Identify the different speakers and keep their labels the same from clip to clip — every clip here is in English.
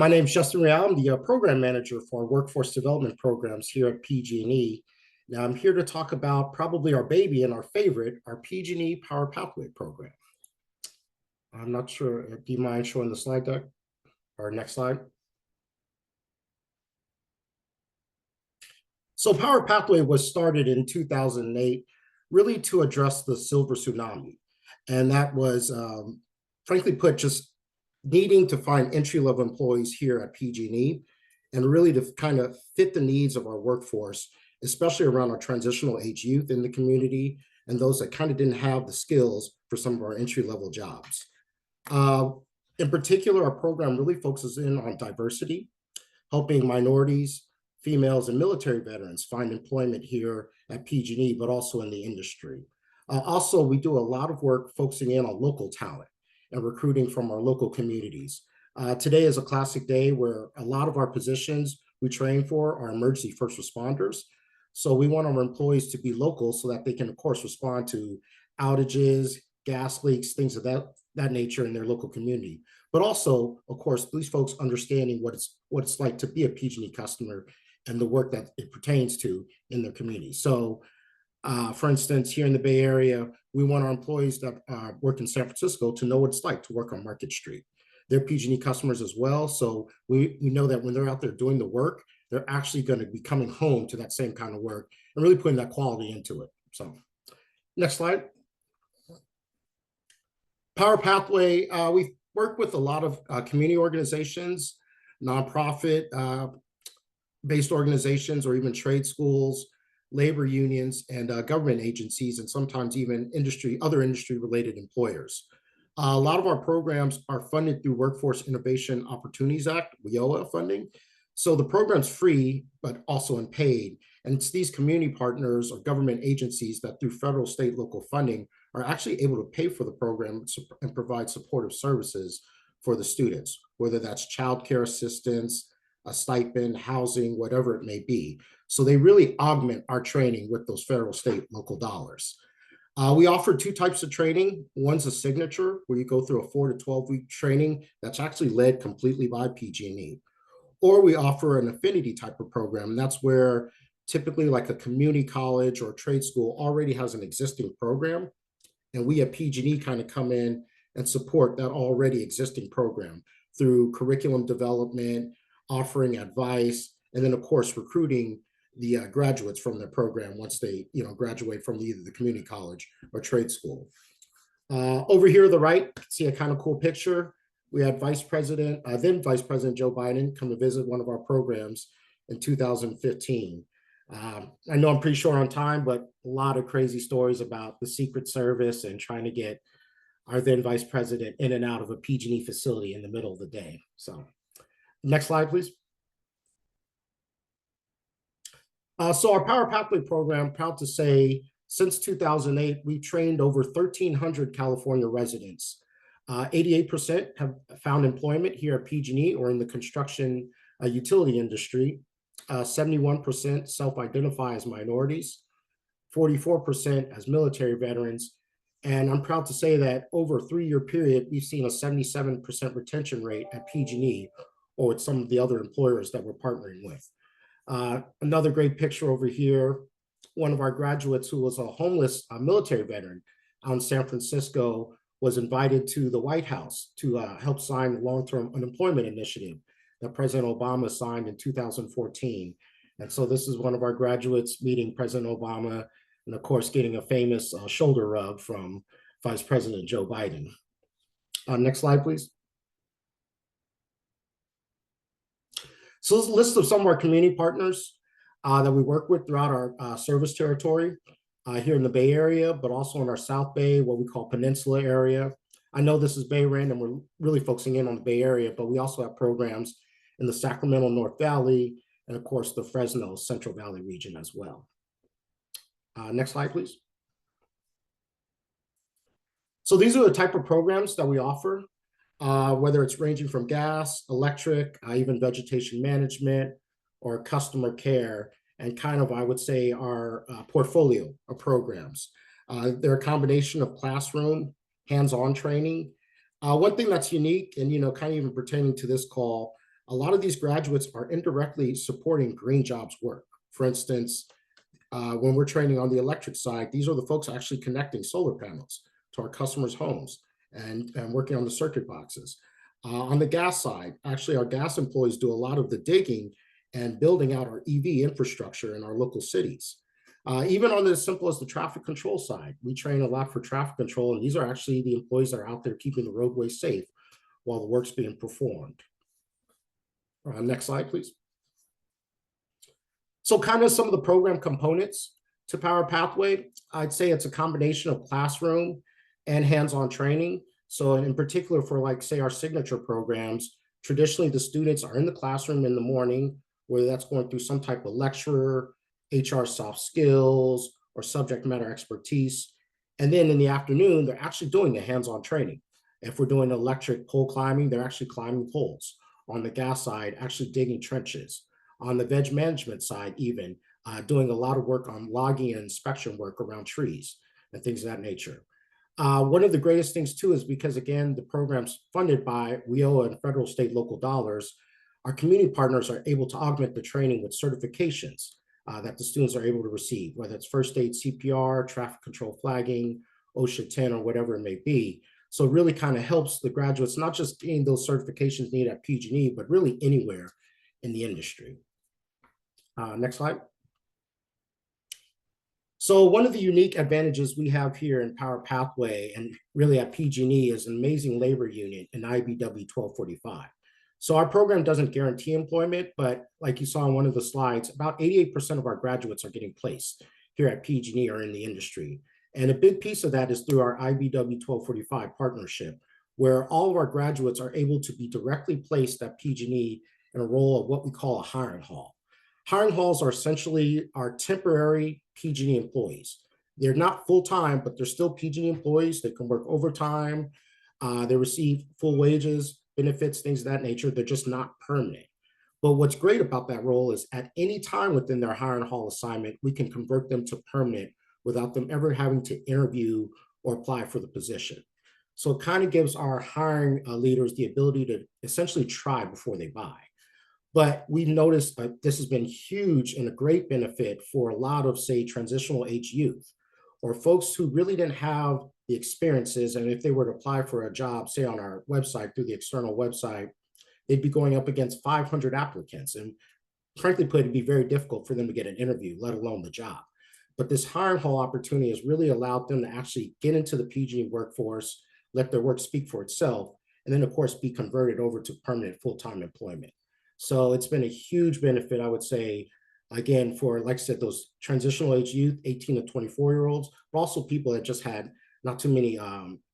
Speaker 1: My name is Justin Real. I'm the program manager for workforce development programs here at PG&E. Now I'm here to talk about probably our baby and our favorite, our PG&E PowerPathway program. I'm not sure, do you mind showing the slide deck or next slide? So PowerPathway was started in 2008 really to address the silver tsunami. And that was, frankly put, just needing to find entry-level employees here at PG&E and really to kind of fit the needs of our workforce, especially around our transitional age youth in the community and those that kind of didn't have the skills for some of our entry-level jobs. In particular, our program really focuses in on diversity, helping minorities, females, and military veterans find employment here at PG&E, but also in the industry. Also, we do a lot of work focusing in on local talent and recruiting from our local communities. Today is a classic day where a lot of our positions we train for are emergency first responders. So we want our employees to be local so that they can, of course, respond to outages, gas leaks, things of that nature in their local community. But also, of course, these folks understanding what it's like to be a PG&E customer and the work that it pertains to in their community. So for instance, here in the Bay Area, we want our employees that work in San Francisco to know what it's like to work on Market Street. They're PG&E customers as well. So we know that when they're out there doing the work, they're actually going to be coming home to that same kind of work and really putting that quality into it. So next slide. PowerPathway, we work with a lot of community organizations, nonprofit based organizations, or even trade schools, labor unions, and government agencies, and sometimes even other industry-related employers. A lot of our programs are funded through Workforce Innovation Opportunities Act, WIOA funding. So the program's free, but also unpaid. And it's these community partners or government agencies that through federal, state, local funding are actually able to pay for the program and provide supportive services for the students, whether that's childcare assistance, a stipend, housing, whatever it may be. So they really augment our training with those federal, state, local dollars. We offer two types of training. One's a signature, where you go through a 4 to 12-week training that's actually led completely by PG&E. Or we offer an affinity type of program, and that's where typically like a community college or trade school already has an existing program, and we at PG&E kind of come in and support that already existing program through curriculum development, offering advice, and then of course recruiting the graduates from their program once they graduate from either the community college or trade school. Over here to the right, you can see a kind of cool picture. We had then Vice President Joe Biden come to visit one of our programs in 2015. I know I'm pretty short on time, but a lot of crazy stories about the Secret Service and trying to get our then Vice President in and out of a PG&E facility in the middle of the day. So next slide, please. So our PowerPathway program, proud to say, since 2008, we've trained over 1,300 California residents. 88% have found employment here at PG&E or in the construction utility industry. 71% self-identify as minorities, 44% as military veterans. And I'm proud to say that over a 3-year period, we've seen a 77% retention rate at PG&E or with some of the other employers that we're partnering with. Another great picture over here, one of our graduates who was a homeless military veteran out in San Francisco was invited to the White House to help sign the long-term unemployment initiative that President Obama signed in 2014. And so this is one of our graduates meeting President Obama and of course getting a famous shoulder rub from Vice President Joe Biden. Next slide, please. So this is a list of some of our community partners that we work with throughout our service territory here in the Bay Area, but also in our South Bay, what we call Peninsula area. I know this is BayREN and we're really focusing in on the Bay Area, but we also have programs in the Sacramento North Valley and of course the Fresno Central Valley region as well. Next slide, please. So these are the type of programs that we offer. Whether it's ranging from gas, electric, even vegetation management, or customer care, and kind of, I would say, our portfolio of programs. They're a combination of classroom, hands-on training. One thing that's unique and, kind of even pertaining to this call, a lot of these graduates are indirectly supporting green jobs work. For instance, when we're training on the electric side, these are the folks actually connecting solar panels to our customers' homes and working on the circuit boxes. On the gas side, actually, our gas employees do a lot of the digging and building out our EV infrastructure in our local cities. Even on the as simple as the traffic control side, we train a lot for traffic control, and these are actually the employees that are out there keeping the roadway safe while the work's being performed. Next slide, please. So kind of some of the program components to PowerPathway, I'd say it's a combination of classroom and hands-on training. So in particular for like, say, our signature programs, traditionally the students are in the classroom in the morning, whether that's going through some type of lecture, HR soft skills, or subject matter expertise. And then in the afternoon, they're actually doing the hands-on training. If we're doing electric pole climbing, they're actually climbing poles. On the gas side, actually digging trenches. On the veg management side, even doing a lot of work on logging and inspection work around trees and things of that nature. One of the greatest things too is because, again, the program's funded by WIOA and federal, state, local dollars, our community partners are able to augment the training with certifications that the students are able to receive, whether it's first aid, CPR, traffic control flagging, OSHA 10, or whatever it may be. So it really kind of helps the graduates not just getting those certifications needed at PG&E, but really anywhere in the industry. Next slide. So one of the unique advantages we have here in PowerPathway and really at PG&E is an amazing labor union in IBW 1245. So our program doesn't guarantee employment, but like you saw on one of the slides, about 88% of our graduates are getting placed here at PG&E or in the industry. And a big piece of that is through our IBW 1245 partnership, where all of our graduates are able to be directly placed at PG&E in a role of what we call a hiring hall. Hiring halls are essentially our temporary PG&E employees. They're not full-time, but they're still PG&E employees. They can work overtime. They receive full wages, benefits, things of that nature. They're just not permanent. But what's great about that role is at any time within their hiring hall assignment, we can convert them to permanent without them ever having to interview or apply for the position. So it kind of gives our hiring leaders the ability to essentially try before they buy. But we've noticed this has been huge and a great benefit for a lot of, say, transitional age youth or folks who really didn't have the experiences. And if they were to apply for a job, say on our website, through the external website, they'd be going up against 500 applicants. And frankly put, it'd be very difficult for them to get an interview, let alone the job. But this hiring hall opportunity has really allowed them to actually get into the PG&E workforce, let their work speak for itself, and then, of course, be converted over to permanent full-time employment. So it's been a huge benefit, I would say, again, for, like I said, those transitional age youth, 18 to 24-year-olds, but also people that just had not too many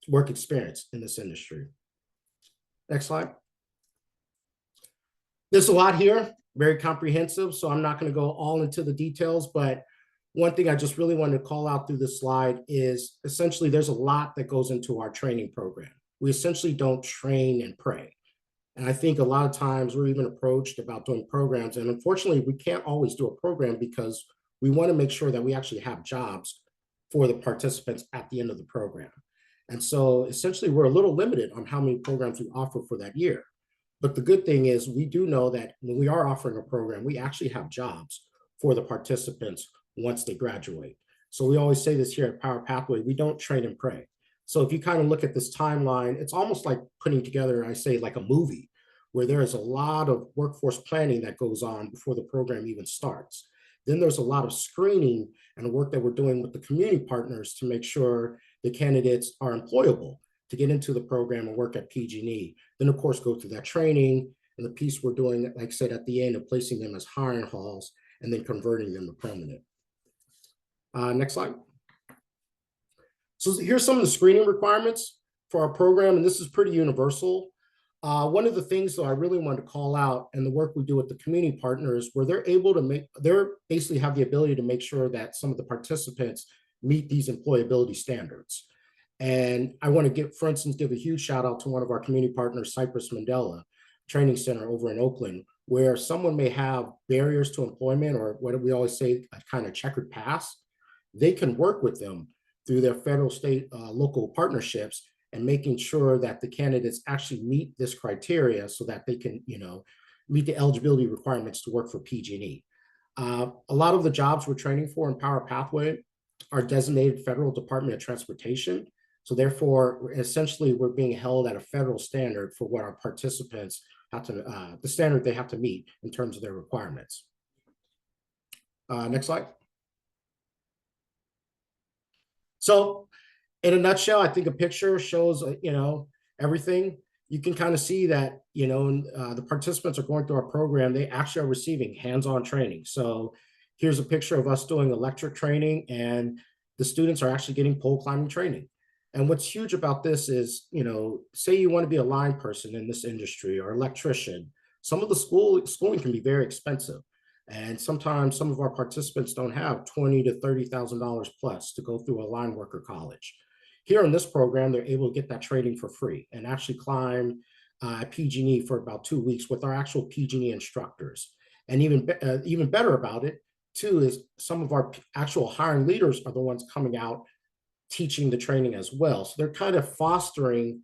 Speaker 1: work experience in this industry. Next slide. There's a lot here, very comprehensive, so I'm not going to go all into the details, but one thing I just really wanted to call out through this slide is essentially there's a lot that goes into our training program. We essentially don't train and pray. And I think a lot of times we're even approached about doing programs. And unfortunately, we can't always do a program because we want to make sure that we actually have jobs for the participants at the end of the program. And so essentially, we're a little limited on how many programs we offer for that year. But the good thing is we do know that when we are offering a program, we actually have jobs for the participants once they graduate. So we always say this here at PowerPathway, we don't train and pray. So if you kind of look at this timeline, it's almost like putting together, I say, like a movie, where there is a lot of workforce planning that goes on before the program even starts. Then there's a lot of screening and work that we're doing with the community partners to make sure the candidates are employable to get into the program and work at PG&E. Then, of course, go through that training and the piece we're doing, like I said, at the end of placing them as hiring halls and then converting them to permanent. Next slide. So here's some of the screening requirements for our program, and this is pretty universal. One of the things, though, I really want to call out and the work we do with the community partners, where they're able to they're basically have the ability to make sure that some of the participants meet these employability standards. And I want to for instance, give a huge shout out to one of our community partners, Cypress Mandela Training Center over in Oakland, where someone may have barriers to employment or what we always say, a kind of checkered past. They can work with them through their federal, state, local partnerships and making sure that the candidates actually meet this criteria so that they can, meet the eligibility requirements to work for PG&E. A lot of the jobs we're training for in PowerPathway are designated Federal Department of Transportation. So therefore, essentially, we're being held at a federal standard for what our participants have to, the standard they have to meet in terms of their requirements. Next slide. So in a nutshell, I think a picture shows, everything. You can kind of see that, the participants are going through our program. They actually are receiving hands-on training. So here's a picture of us doing electric training, and the students are actually getting pole climbing training. And what's huge about this is, say you want to be a line person in this industry or electrician, some of the schooling can be very expensive. And sometimes some of our participants don't have $20,000 to $30,000 plus to go through a line worker college. Here in this program, they're able to get that training for free and actually climb PG&E for about 2 weeks with our actual PG&E instructors. And even better about it, too, is some of our actual hiring leaders are the ones coming out teaching the training as well. So they're kind of fostering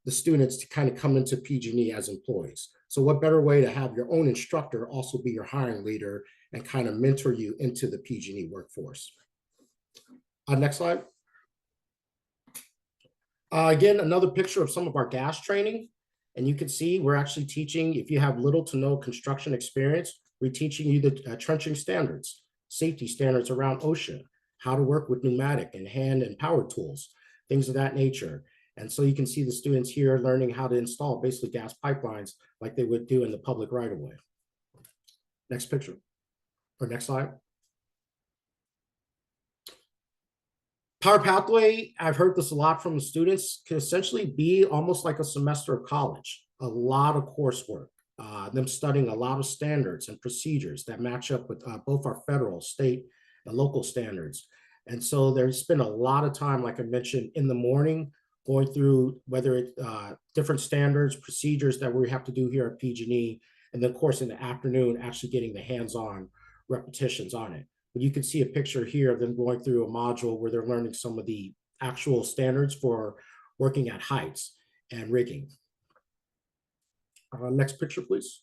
Speaker 1: the students to kind of come into PG&E as employees. So what better way to have your own instructor also be your hiring leader and kind of mentor you into the PG&E workforce. Next slide. Again, another picture of some of our gas training. And you can see we're actually teaching, if you have little to no construction experience, we're teaching you the trenching standards, safety standards around OSHA, how to work with pneumatic and hand and power tools, things of that nature. And so you can see the students here learning how to install basically gas pipelines like they would do in the public right of way. Next picture, or next slide. PowerPathway, I've heard this a lot from the students, can essentially be almost like a semester of college, a lot of coursework, them studying a lot of standards and procedures that match up with both our federal, state, and local standards. And so they spend a lot of time, like I mentioned, in the morning, going through whether it's different standards, procedures that we have to do here at PG&E, and then of course in the afternoon, actually getting the hands-on repetitions on it. But you can see a picture here of them going through a module where they're learning some of the actual standards for working at heights and rigging. Next picture, please.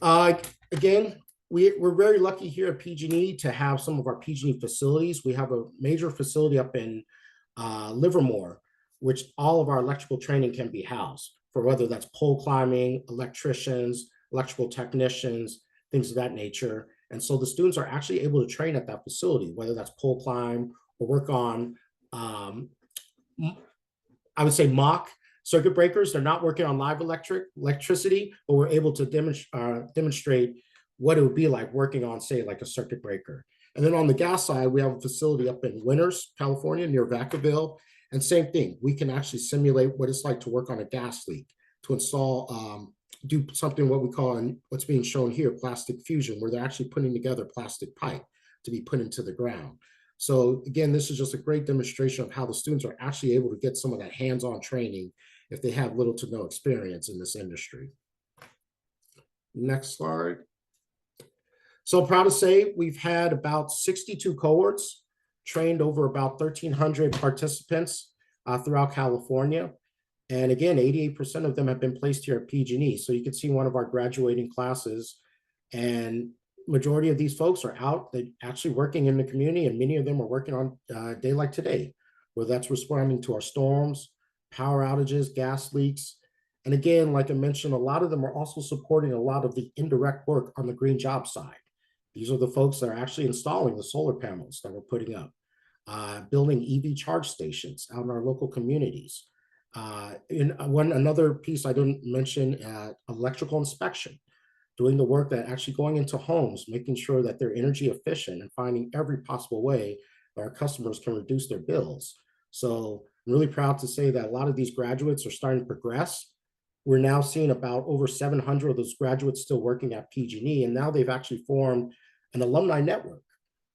Speaker 1: Again, we're very lucky here at PG&E to have some of our PG&E facilities. We have a major facility up in Livermore, which all of our electrical training can be housed for, whether that's pole climbing, electricians, electrical technicians, things of that nature. And so the students are actually able to train at that facility, whether that's pole climb or work on, I would say, mock circuit breakers. They're not working on live electricity, but we're able to demonstrate what it would be like working on, say, like a circuit breaker. And then on the gas side, we have a facility up in Winters, California, near Vacaville. And same thing, we can actually simulate what it's like to work on a gas leak, to install, do something what we call, in what's being shown here, plastic fusion, where they're actually putting together plastic pipe to be put into the ground. So again, this is just a great demonstration of how the students are actually able to get some of that hands-on training if they have little to no experience in this industry. Next slide. So I'm proud to say we've had about 62 cohorts, trained over about 1,300 participants throughout California. And again, 88% of them have been placed here at PG&E. So you can see one of our graduating classes, and majority of these folks are out, they're actually working in the community, and many of them are working on a day like today, where that's responding to our storms, power outages, gas leaks. And again, like I mentioned, a lot of them are also supporting a lot of the indirect work on the green job side. These are the folks that are actually installing the solar panels that we're putting up, building EV charge stations out in our local communities. Another piece I didn't mention, electrical inspection, doing the work that actually going into homes, making sure that they're energy efficient and finding every possible way that our customers can reduce their bills. So I'm really proud to say that a lot of these graduates are starting to progress. We're now seeing about over 700 of those graduates still working at PG&E, and now they've actually formed an alumni network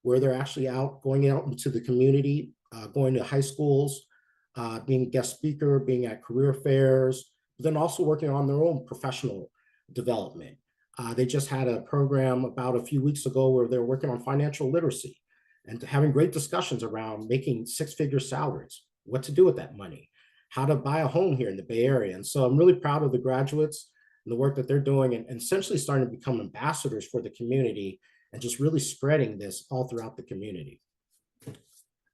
Speaker 1: where they're actually going out into the community, going to high schools, being a guest speaker, being at career fairs, but then also working on their own professional development. They just had a program about a few weeks ago where they're working on financial literacy and having great discussions around making six-figure salaries, what to do with that money, how to buy a home here in the Bay Area. And so I'm really proud of the graduates. and the work that they're doing, and essentially starting to become ambassadors for the community and just really spreading this all throughout the community.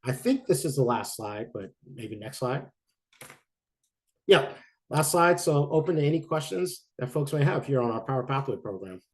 Speaker 1: I think this is the last slide, but maybe next slide. Yeah, last slide. So open to any questions that folks may have here on our Power Pathway program.